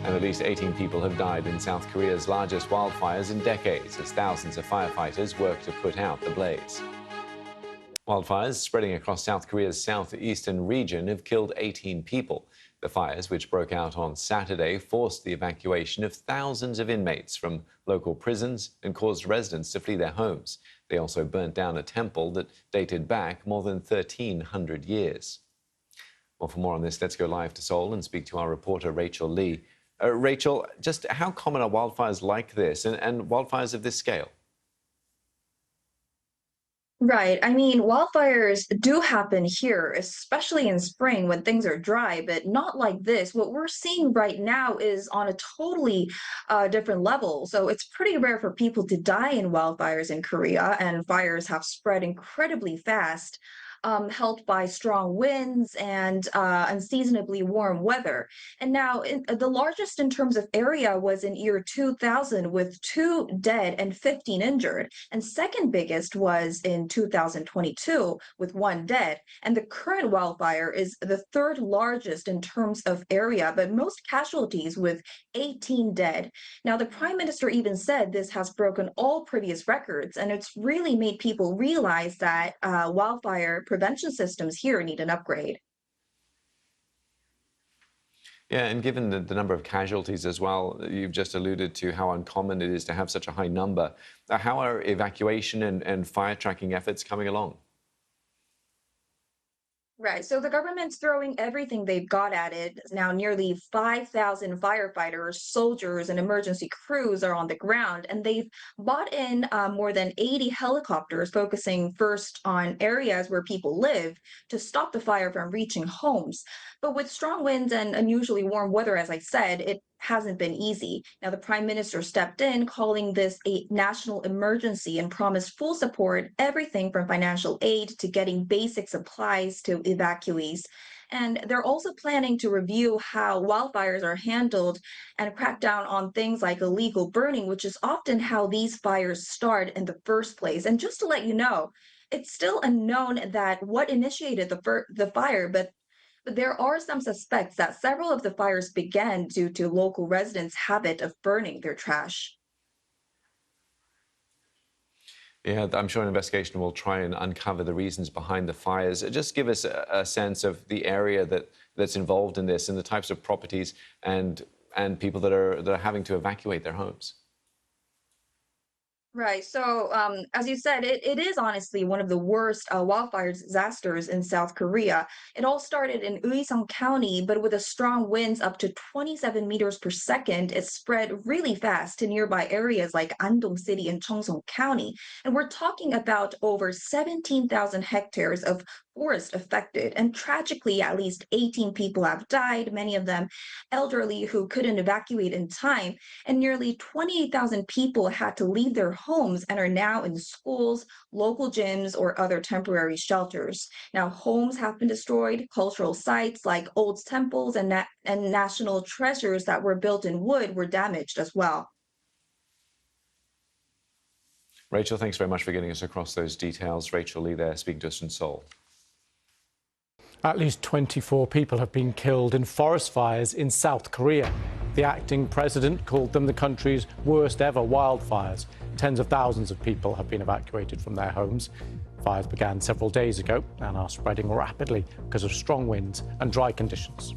And at least 18 people have died in South Korea's largest wildfires in decades as thousands of firefighters work to put out the blaze. Wildfires spreading across South Korea's southeastern region have killed 18 people. The fires, which broke out on Saturday, forced the evacuation of thousands of inmates from local prisons and caused residents to flee their homes. They also burnt down a temple that dated back more than 1,300 years. Well, for more on this, let's go live to Seoul and speak to our reporter, Rachel Lee. Rachel, just how common are wildfires like this and wildfires of this scale? Right. I mean, wildfires do happen here, especially in spring when things are dry, but not like this. What we're seeing right now is on a totally different level. So it's pretty rare for people to die in wildfires in Korea, and fires have spread incredibly fast. Helped by strong winds and unseasonably warm weather. And now, the largest in terms of area was in year 2000, with 2 dead and 15 injured. And second biggest was in 2022, with 1 dead. And the current wildfire is the third largest in terms of area, but most casualties, with 18 dead. Now, the prime minister even said this has broken all previous records, and it's really made people realize that wildfire prevention systems here need an upgrade. Yeah, and given the number of casualties as well, you've just alluded to how uncommon it is to have such a high number. How are evacuation and fire tracking efforts coming along? Right. So the government's throwing everything they've got at it. Now, nearly 5,000 firefighters, soldiers, and emergency crews are on the ground, and they've bought in more than 80 helicopters, focusing first on areas where people live to stop the fire from reaching homes. But with strong winds and unusually warm weather, as I said, it hasn't been easy. Now, the prime minister stepped in, calling this a national emergency, and promised full support, everything from financial aid to getting basic supplies to evacuees. And they're also planning to review how wildfires are handled and crack down on things like illegal burning, which is often how these fires start in the first place. And just to let you know, it's still unknown that what initiated the fire, but there are some suspects that several of the fires began due to local residents' habit of burning their trash. Yeah, I'm sure an investigation will try and uncover the reasons behind the fires. Just give us a sense of the area that's involved in this and the types of properties and people that are having to evacuate their homes. Right. So, as you said, it is honestly one of the worst wildfire disasters in South Korea. It all started in Uiseong County, but with the strong winds up to 27 meters per second, it spread really fast to nearby areas like Andong City and Cheongseong County. And we're talking about over 17,000 hectares of forest affected. And tragically, at least 18 people have died, many of them elderly who couldn't evacuate in time. And nearly 28,000 people had to leave their homes and are now in schools, local gyms, or other temporary shelters. Now, homes have been destroyed, cultural sites like old temples and national treasures that were built in wood were damaged as well. Rachel, thanks very much for getting us across those details. Rachel Lee there speaking to us in Seoul. At least 24 people have been killed in forest fires in South Korea. The acting president called them the country's worst ever wildfires. Tens of thousands of people have been evacuated from their homes. Fires began several days ago and are spreading rapidly because of strong winds and dry conditions.